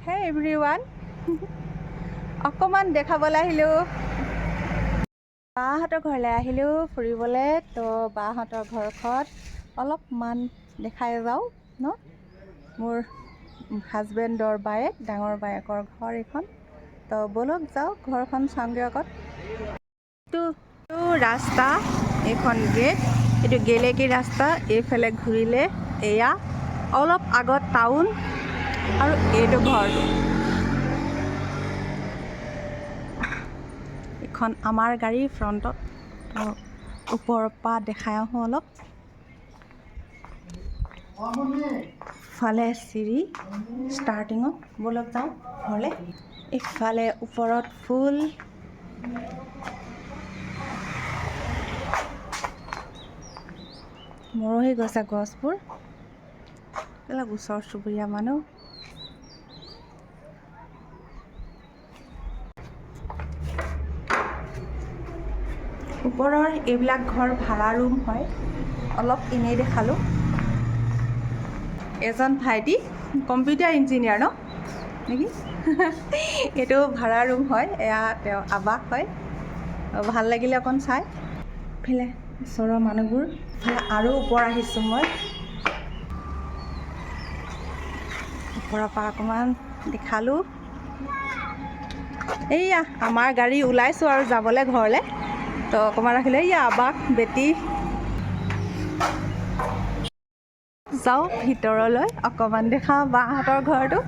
Hey everyone, অকমান দেখাবলৈ আহিলোঁ। বাহঁতৰ ঘৰলৈ আহিলোঁ ফুৰিবলৈ। তো বাহঁতৰ ঘৰখন অলপমান দেখাই যাওঁ ন। মোৰ হাজবেণ্ডৰ বায়েক, ডাঙৰ বায়েকৰ ঘৰ এইখন। তো বলক যাওঁ ঘৰখন চাওঁগৈ আগত। এইটো ৰাস্তা, এইখন গেট, এইটো গেলেকী ৰাস্তা। এইফালে ঘূৰিলে এয়া অলপ আগত টাউন আৰু এইটো ঘৰটো। এখন আমাৰ গাড়ী ফ্ৰণ্টত, ওপৰৰ পৰা দেখাই আহোঁ অলপ। ফালে চিৰি ষ্টাৰ্টিঙত, বলক যাওঁ ঘৰলৈ। ইফালে ওপৰত ফুল, মৰহি গৈছে গছবোৰ। এইবিলাক ওচৰ চুবুৰীয়া মানুহ। ওপৰৰ এইবিলাক ঘৰ ভাড়া ৰুম হয়। অলপ এনেই দেখালোঁ। এজন ভাইটি কম্পিউটাৰ ইঞ্জিনিয়াৰ ন নেকি? এইটো ভাড়া ৰুম হয়। এয়া তেওঁ আৱাস হয়। ভাল লাগিলে অকণ চাই। ইফালে ওচৰৰ মানুহবোৰ। ইফালে আৰু ওপৰ আহিছোঁ মই। ওপৰৰ পৰা অকণমান দেখালোঁ। এইয়া আমাৰ গাড়ী ওলাইছোঁ আৰু যাবলৈ ঘৰলৈ। তো অকণমান ৰাখিলে এইয়া আৱাস বেটী। যাওঁ ভিতৰলৈ অকণমান দেখাওঁ বাহঁতৰ ঘৰটো।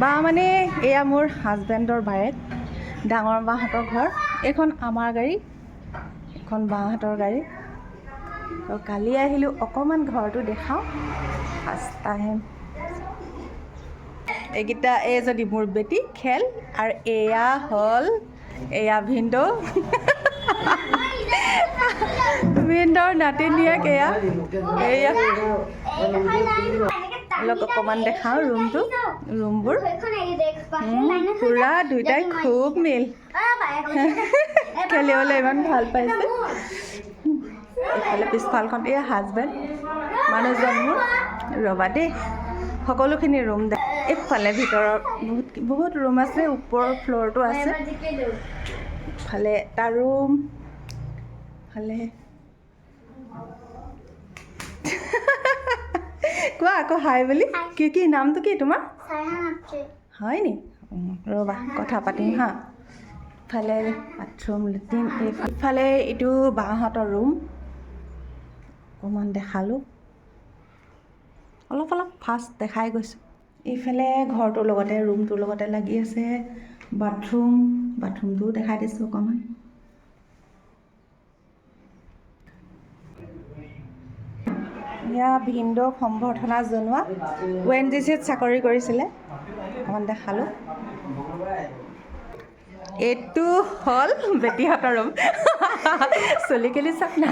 বা মানে এয়া মোৰ হাজবেণ্ডৰ বায়েক, ডাঙৰ বাহঁতৰ ঘৰ। এইখন আমাৰ গাড়ী, এইখন বাহঁতৰ গাড়ী। তো কালি আহিলোঁ, অকণমান ঘৰটো দেখাওঁ ফাৰ্ষ্ট টাইম। এইকেইটা যদি মোৰ বেটি খেল, আৰু এয়া হ'ল এয়া ভিনদেউ। ভিনদেউৰ নাতিনীয়েক এয়া। এয়া অকণমান দেখাওঁ ৰুমটো, ৰুমবোৰ পূৰা দুইটাই খুব মিল। খেলিবলৈ ইমান ভাল পাইছে। এইফালে পিছফালখন এই হাজবেণ্ড মানুহজন মোৰ। ৰ'বা দেই, সকলোখিনি ৰুম দে। এইফালে ভিতৰত বহুত ৰুম আছে। ওপৰৰ ফ্ল'ৰটো আছে। ইফালে এটা ৰুম, ইফালে কোৱা আকৌ হাই বুলি। কি নামটো কি তোমাৰ? হয় নি? ৰ'বা কথা পাতিম হা। ইফালে বাথৰুম, লেট্ৰিন। ইফালে এইটো বাহঁতৰ ৰুম, অকণমান দেখালোঁ। অলপ ফাষ্ট দেখাই গৈছোঁ। এইফালে ঘৰটোৰ লগতে, ৰুমটোৰ লগতে লাগি আছে বাথৰুমটোও দেখাই দিছোঁ অকণমান। এয়া ভিনদেউক সম্বৰ্ধনা জনোৱা। ONGCত চাকৰি কৰিছিলে, অকণমান দেখালোঁ। এইটো হ'ল বেটীহঁতৰ ৰুম। চলি কেলি চাপ না।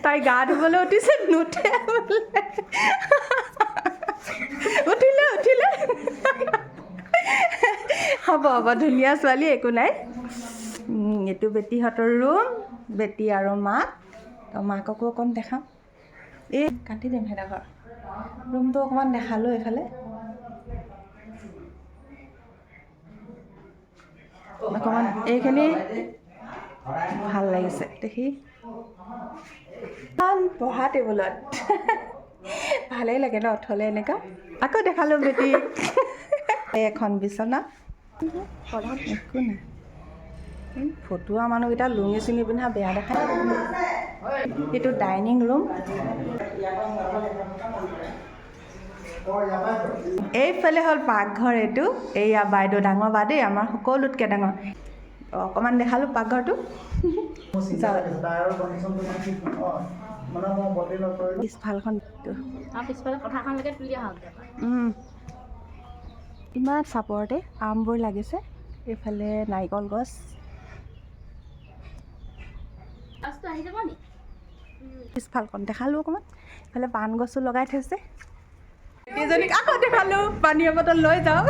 তাই গা ধুবলৈ উঠিছে, নুঠে বোলে। উঠিলে হ'ব ধুনীয়া ছোৱালী, একো নাই। এইটো বেটীহঁতৰ ৰুম, বেটী আৰু মাক। তো মাককো অকণ দেখাম। এই কাটি দিম সেইডোখৰ। ৰুমটো অকণমান দেখালোঁ। এইফালে অকণমান এইখিনি ভাল লাগিছে দেখি। পঢ়া টেবুলত ভালেই লাগে ন থ'লে এনেকুৱা। আকৌ দেখালোঁ বেটী। এখন বিচনা, একো নাই। ফটুৱা মানুহকেইটা লুঙি চুঙি পিন্ধা বেয়া দেখায়। এইটো ডাইনিং ৰুম। এইফালে হ'ল পাকঘৰ। এইটো এইয়া বাইদেউ, ডাঙৰ বা দেই, আমাৰ সকলোতকৈ ডাঙৰ। অকণমান দেখালোঁ পাকঘৰটো। পিছফালখন ইমান চাপৰতে আমবোৰ লাগিছে। এইফালে নাৰিকল গছ। পিছফালখন দেখালোঁ অকণমান। এইফালে পাণ গছো লগাই থৈছে। এজনীক আকৌ দেখালোঁ, পানীৰ বটল লৈ যাওঁ।